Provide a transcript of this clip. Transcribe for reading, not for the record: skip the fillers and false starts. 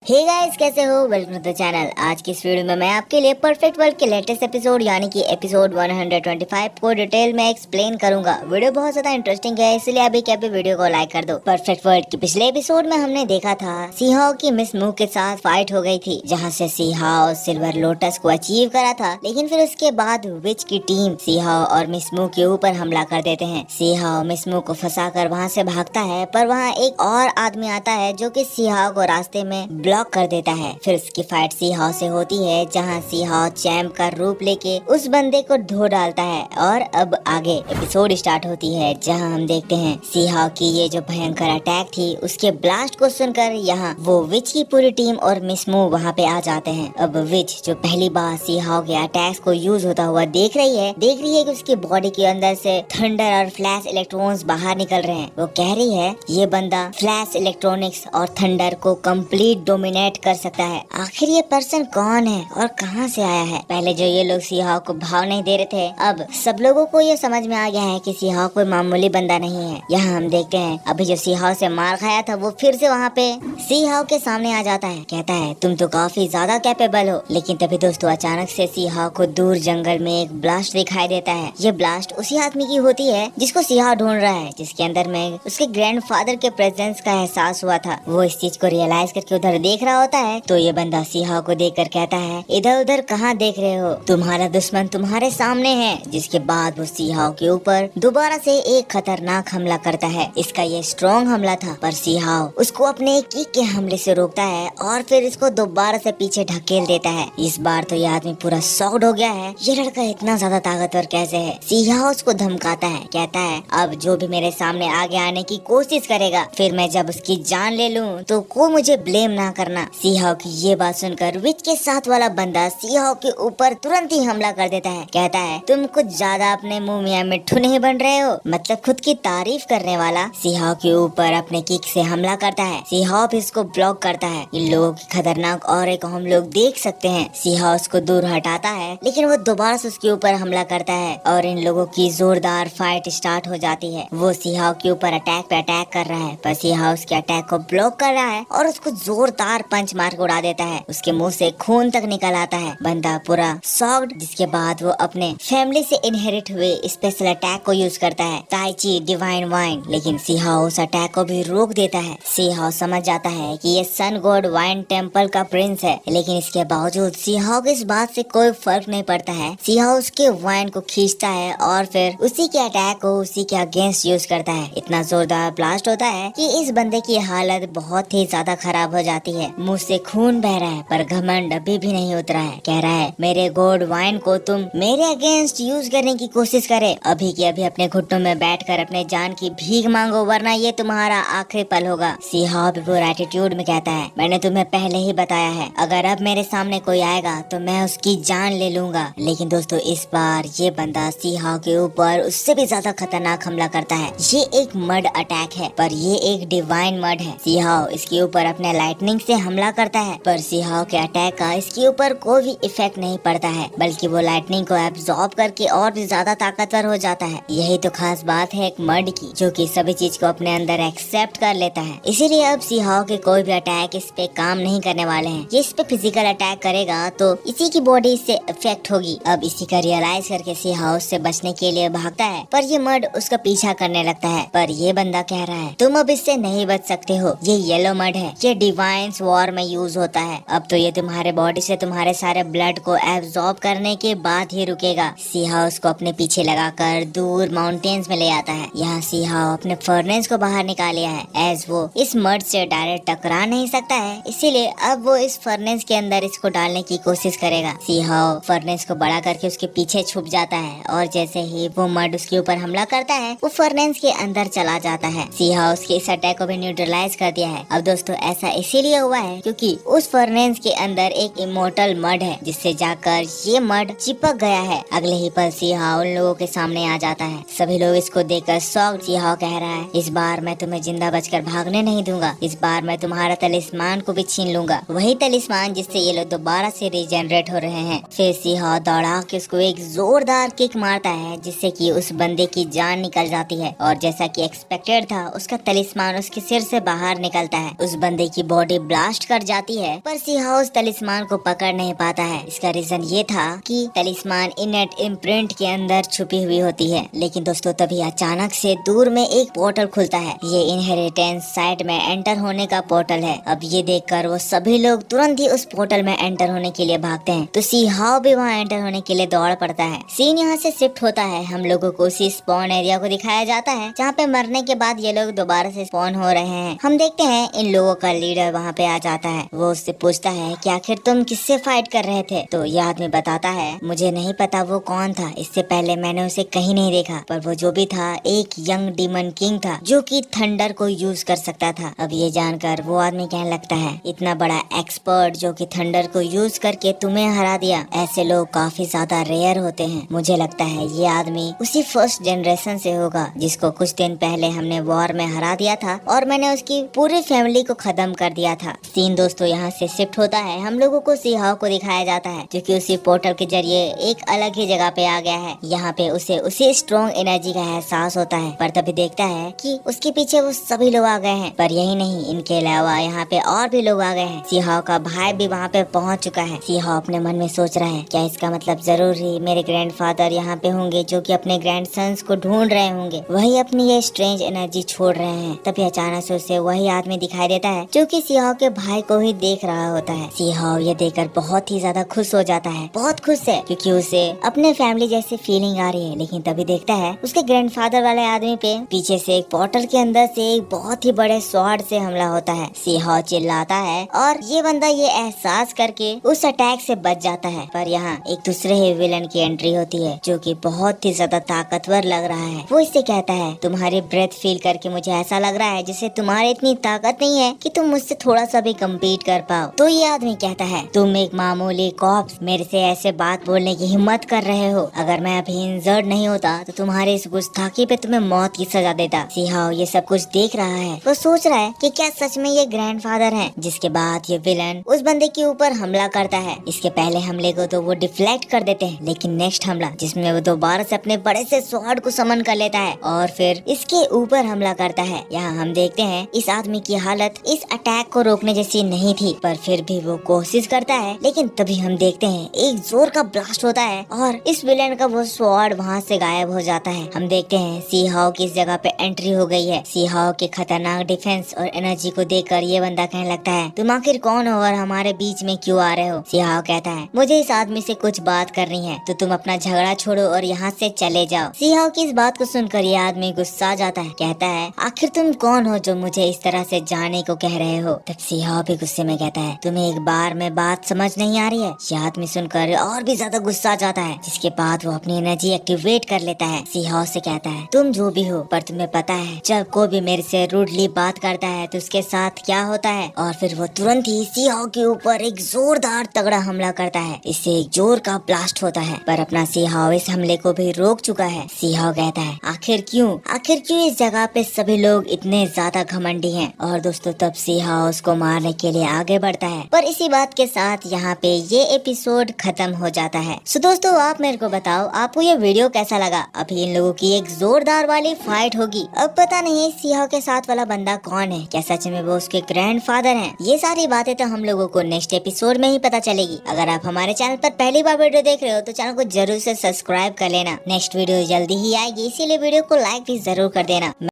हे guys, कैसे हो? Welcome to the channel. आज की इस वीडियो में मैं आपके लिए परफेक्ट वर्ल्ड के लेटेस्ट एपिसोड यानी कि एपिसोड 125 को डिटेल में एक्सप्लेन करूंगा। वीडियो बहुत ज्यादा इंटरेस्टिंग है, इसलिए अभी क्या वीडियो को लाइक कर दो। परफेक्ट वर्ल्ड के पिछले एपिसोड में हमने देखा था सीहाओ की मिस मू के साथ फाइट हो गई थी, जहाँ से सीहाओ सिल्वर लोटस को अचीव करा था। लेकिन फिर उसके बाद विच की टीम सीहाओ और मिस मू के ऊपर हमला कर देते हैं। सीहाओ मिस मू को फंसा कर वहाँ से भागता है, पर वहाँ एक और आदमी आता है जो कि सीहाओ को रास्ते में ब्लॉक कर देता है। फिर उसकी फाइट सीहाओ से होती है, जहाँ सीहाओ चैंप का रूप लेके उस बंदे को धो डालता है। और अब आगे एपिसोड स्टार्ट होती है, जहाँ हम देखते हैं सीहाओ की ये जो भयंकर अटैक थी उसके ब्लास्ट को सुनकर यहाँ वो विच की पूरी टीम और मिस मू वहाँ पे आ जाते हैं। अब विच जो पहली बार सीहाओ के अटैक्स को यूज होता हुआ देख रही है कि उसकी बॉडी के अंदर से थंडर और फ्लैश इलेक्ट्रॉन्स बाहर निकल रहे हैं। वो कह रही है ये बंदा फ्लैश इलेक्ट्रॉनिक्स और थंडर को कंप्लीट डोमिनेट कर सकता है। आखिर ये पर्सन कौन है और कहाँ से आया है? पहले जो ये लोग सीहाओ को भाव नहीं दे रहे थे, अब सब लोगों को ये समझ में आ गया है कि सीहाओ कोई मामूली बंदा नहीं है। यहाँ हम देखते हैं अभी जो सीहाओ से मार खाया था वो फिर से वहाँ पे सीहाओ के सामने आ जाता है। कहता है तुम तो काफी ज्यादा कैपेबल हो। लेकिन तभी दोस्तों अचानक से सीहाओ को दूर जंगल में एक ब्लास्ट दिखाई देता है। ये ब्लास्ट उसी आदमी की होती है जिसको सीहाओ ढूंढ रहा है, जिसके अंदर में उसके ग्रैंडफादर के प्रेजेंस का एहसास हुआ था। वो इस चीज को रियलाइज करके उधर देख रहा होता है, तो ये बंदा सीहाओ को देखकर कहता है इधर उधर कहाँ देख रहे हो, तुम्हारा दुश्मन तुम्हारे सामने है। जिसके बाद वो सीहाओ के ऊपर दोबारा से एक खतरनाक हमला करता है। इसका ये स्ट्रॉन्ग हमला था, पर सीहाओ उसको अपने एक किक के हमले से रोकता है और फिर इसको दोबारा से पीछे ढकेल देता है। इस बार तो ये आदमी पूरा शॉक्ड हो गया है, ये लड़का इतना ज्यादा ताकतवर कैसे है। सीहाओ उसको धमकाता है, कहता है अब जो भी मेरे सामने आगे आने की कोशिश करेगा, फिर मैं जब उसकी जान ले लूं तो कोई मुझे ब्लेम ना करना। सीहाओ की ये बात सुनकर विच के साथ वाला बंदा सीहाओ के ऊपर तुरंत ही हमला कर देता है। कहता है तुम कुछ ज्यादा अपने मुंह मियां मिट्ठू नहीं बन रहे हो, मतलब खुद की तारीफ करने वाला। सीहाओ के ऊपर अपने किक से हमला करता है। सीहाओ भी इसको ब्लॉक करता है। इन लोगों की खतरनाक ऑरे को हम लोग देख सकते हैं। सीहाओ उसको दूर हटाता है, लेकिन वो दोबारा से उसके ऊपर हमला करता है और इन लोगों की जोरदार फाइट स्टार्ट हो जाती है। वो सीहाओ के ऊपर अटैक पे अटैक कर रहा है, पर सीहाओ उसके अटैक को ब्लॉक कर रहा है और उसको जोरदार पंच मार के उड़ा देता है। उसके मुंह से खून तक निकल आता है। बंदा पूरा शॉक्ड, जिसके बाद वो अपने फैमिली से इनहेरिट हुए स्पेशल अटैक को यूज करता है, ताई ची डिवाइन वाइन। लेकिन सीहाओ उस अटैक को भी रोक देता है। सीहाओ समझ जाता है कि ये सन गॉड वाइन टेम्पल का प्रिंस है, लेकिन इसके बावजूद सीहाओ को इस बात से कोई फर्क नहीं पड़ता है। सीहाओ उसके वाइन को खींचता है और फिर उसी के अटैक को उसी के अगेंस्ट यूज करता है। इतना जोरदार ब्लास्ट होता है कि इस बंदे की हालत बहुत ही ज्यादा खराब हो जाती है। मुंह से खून बह रहा है, पर घमंड अभी भी नहीं उतरा है। कह रहा है मेरे गॉड वाइन को तुम मेरे अगेंस्ट यूज करने की कोशिश करे, अभी के अभी अपने घुटनों में बैठकर अपने जान की भीख मांगो, वरना ये तुम्हारा आखिरी पल होगा। सीहाओ भी पूरा एटीट्यूड में कहता है मैंने तुम्हें पहले ही बताया है, अगर अब मेरे सामने कोई आएगा तो मैं उसकी जान ले लूंगा। लेकिन दोस्तों इस बार ये बंदा सीहाओ के ऊपर उससे भी ज्यादा खतरनाक हमला करता है। ये एक मड अटैक है, पर ये एक डिवाइन मड है। सीहाओ इसके ऊपर अपने लाइटनिंग से हमला करता है, पर सीहाओ के अटैक का इसके ऊपर कोई भी इफेक्ट नहीं पड़ता है, बल्कि वो लाइटनिंग को एब्जॉर्ब करके और भी ज्यादा ताकतवर हो जाता है। यही तो खास बात है एक मड की, जो कि सभी चीज को अपने अंदर एक्सेप्ट कर लेता है। इसीलिए अब सीहाओ के कोई भी अटैक इस पे काम नहीं करने वाले हैं। ये इस पे फिजिकल अटैक करेगा तो इसी की बॉडी इससे इफेक्ट होगी। अब इसी का रियलाइज करके सीहाओ से बचने के लिए भागता है, पर ये मड उसका पीछा करने लगता है। पर ये बंदा कह रहा है तुम अब इससे नहीं बच सकते हो, ये येलो मड है, ये डिवाइन्स वॉर में यूज होता है। अब तो ये तुम्हारे बॉडी से तुम्हारे सारे ब्लड को एब्जॉर्ब करने के बाद ही रुकेगा। सीहाओ उसको अपने पीछे लगाकर दूर माउंटेन्स में ले आता है। यहाँ सीहाओ अपने फर्नेस को बाहर निकाल लिया है, एज वो इस मड से डायरेक्ट टकरा नहीं सकता है, इसीलिए अब वो इस फर्नेस के अंदर इसको डालने की कोशिश करेगा। सीहाओ फर्नेस को बड़ा करके उसके पीछे छुप जाता है और जैसे ही वो मड उसके ऊपर हमला करता है वो फर्नेस के अंदर चला जाता है। सीहाओ उसके इस अटैक को भी न्यूट्रलाइज कर दिया है। अब दोस्तों ऐसा इसीलिए हुआ है क्योंकि उस फर्नेस के अंदर एक इमोर्टल मड है, जिससे जाकर ये मड चिपक गया है। अगले ही पल सीहाओ उन लोगों के सामने आ जाता है। सभी लोग इसको देखकर शॉक्ड। सीहाओ कह रहा है इस बार मैं तुम्हें जिंदा बचकर भागने नहीं दूंगा, इस बार मैं तुम्हारा तलिस्मान को भी छीन लूंगा, वही तलिस्मान जिससे ये लोग दोबारा से रीजनरेट हो रहे हैं। फिर सीहाओ दौड़ा के उसको एक जोरदार किक मारता है, जिससे कि उस बंदे की जान निकल जाती है और जैसा कि एक्सपेक्टेड था उसका तलिस्मान उसके सिर से बाहर निकलता है। उस बंदे की बॉडी ब्लास्ट कर जाती है, पर सीहा उस तलिस्मान को पकड़ नहीं पाता है। इसका रीजन ये था कि तलिस्मान इनेट इम्प्रिंट के अंदर छुपी हुई होती है। लेकिन दोस्तों तभी अचानक से दूर में एक पोर्टल खुलता है। ये इनहेरिटेंस साइट में एंटर होने का पोर्टल है। अब ये देखकर वो सभी लोग तुरंत ही उस पोर्टल में एंटर होने के लिए भागते हैं, तो सीहाओ भी वहाँ एंटर होने के लिए दौड़ पड़ता है। सीन यहाँ से शिफ्ट होता है। हम लोगों को उसी स्पॉन एरिया को दिखाया जाता है जहाँ पे मरने के बाद ये लोग दोबारा से स्पॉन हो रहे हैं। हम देखते हैं इन लोगों का लीडर वहाँ पे आ जाता है। वो उससे पूछता है कि आखिर तुम किससे फाइट कर रहे थे? तो ये आदमी बताता है मुझे नहीं पता वो कौन था, इससे पहले मैंने उसे कहीं नहीं देखा, पर वो जो भी था एक यंग डीमन किंग था जो कि थंडर को यूज कर सकता था। अब ये जानकर वो आदमी कहने लगता है इतना बड़ा एक्सपर्ट जो कि थंडर को यूज करके तुम्हें हरा दिया, ऐसे लोग काफी ज्यादा रेयर होते हैं। मुझे लगता है ये आदमी उसी फर्स्ट जनरेशन से होगा जिसको कुछ दिन पहले हमने वॉर में हरा दिया था और मैंने उसकी पूरी फैमिली को खत्म कर दिया था। सीन दोस्तों यहाँ से शिफ्ट होता है। हम लोगों को सीहाओ को दिखाया जाता है जो कि उसी पोर्टल के जरिए एक अलग ही जगह पे आ गया है। यहाँ पे उसे उसी स्ट्रॉन्ग एनर्जी का एहसास होता है, पर तभी देखता है कि उसके पीछे वो सभी लोग आ गए हैं। पर यही नहीं, इनके अलावा यहाँ पे और भी लोग आ गए हैं। सीहाओ का भाई भी वहाँ पे पहुँच चुका है। सीहाओ अपने मन में सोच रहा है क्या इसका मतलब जरूर ही मेरे ग्रैंडफादर यहाँ पे होंगे जो कि अपने ग्रैंडसन्स को ढूंढ रहे होंगे, वही अपनी ये स्ट्रेंज एनर्जी छोड़ रहे हैं। तभी अचानक से उसे वही आदमी दिखाई देता है जो कि सीहाओ के भाई को ही देख रहा होता है। सीहाओ ये देखकर बहुत ही ज्यादा खुश हो जाता है, बहुत खुश है क्योंकि उसे अपने फैमिली जैसी फीलिंग आ रही है। लेकिन तभी देखता है उसके ग्रैंडफादर वाले आदमी पे पीछे से एक पोर्टल के अंदर से एक बहुत ही बड़े स्वॉर्ड से हमला होता है। सीहाओ चिल्लाता है और ये बंदा ये एहसास करके उस अटैक से बच जाता है। पर यहाँ एक दूसरे ही विलन की एंट्री होती है जो कि बहुत ही ज्यादा ताकतवर लग रहा है। वो इससे कहता है तुम्हारी ब्रेथ फील करके मुझे ऐसा लग रहा है जैसे तुम्हारे इतनी ताकत नहीं है कि तुम मुझसे थोड़ा सा भी कम्पीट कर पाओ। तो ये आदमी कहता है तुम एक मामूली कॉप्स मेरे से ऐसे बात बोलने की हिम्मत कर रहे हो, अगर मैं अभी इंजर्ड नहीं होता तो तुम्हारे इस गुस्ताखी पे तुम्हें मौत की सजा देता। सीहाओ ये सब कुछ देख रहा है। वो सोच रहा है कि क्या सच में ये ग्रैंडफादर हैं। जिसके बाद ये विलन उस बंदे के ऊपर हमला करता है। इसके पहले हमले को तो वो डिफ्लेक्ट कर देते हैं, लेकिन नेक्स्ट हमला जिसमें वो दोबारा से अपने बड़े से स्वॉर्ड को समन कर लेता है और फिर इसके ऊपर हमला करता है। यहाँ हम देखते हैं इस आदमी की हालत इस अटैक को रोकने जैसी नहीं थी, पर फिर भी वो कोशिश करता है। लेकिन तभी हम देखते हैं एक जोर का ब्लास्ट होता है और इस विलेन का वो स्वॉर्ड वहाँ से गायब हो जाता है। हम देखते हैं सीहाओ की इस जगह पे एंट्री हो गई है। सीहाओ के खतरनाक डिफेंस और एनर्जी को देखकर ये बंदा कहने लगता है तुम आखिर कौन हो और हमारे बीच में क्यों आ रहे हो? सीहाओ कहता है मुझे इस आदमी से कुछ बात करनी है, तो तुम अपना झगड़ा छोड़ो और यहाँ से चले जाओ। सीहाओ की इस बात को सुनकर ये आदमी गुस्सा जाता है, कहता है आखिर तुम कौन हो जो मुझे इस तरह से जाने को कह रहे हो? तब सीहाओ भी गुस्से में कहता है तुम्हें एक बार में बात समझ नहीं आ रही है? ये आदमी सुनकर और भी ज्यादा गुस्सा जाता है, जिसके बाद वो अपनी एनर्जी एक्टिवेट कर लेता है। सीहाओ से कहता है तुम जो भी हो, पर तुम्हें पता है जब कोई भी मेरे से रूडली बात करता है तो उसके साथ क्या होता है? और फिर वो तुरंत ही सीहाओ के ऊपर एक जोरदार तगड़ा हमला करता है। इससे एक जोर का ब्लास्ट होता है, पर अपना सीहाओ इस हमले को भी रोक चुका है। सीहाओ कहता है आखिर क्यों इस जगह पे सभी लोग इतने ज्यादा घमंडी हैं? और दोस्तों तब सीहाओ उसको मारने के लिए आगे बढ़ता है। पर इसी बात के साथ यहाँ पे ये एपिसोड खत्म हो जाता है। सो दोस्तों आप मेरे को बताओ आपको ये वीडियो कैसा लगा? अभी इन लोगों की एक जोरदार वाली फाइट होगी। अब पता नहीं सीहाओ के साथ वाला बंदा कौन है, क्या सच में वो उसके ग्रैंडफादर हैं? ये सारी बातें तो हम लोगों को नेक्स्ट एपिसोड में ही पता चलेगी। अगर आप हमारे चैनल पर पहली बार वीडियो देख रहे हो तो चैनल को जरूर से सब्सक्राइब कर लेना। नेक्स्ट वीडियो जल्दी ही आएगी, इसीलिए वीडियो को लाइक भी जरूर कर देना।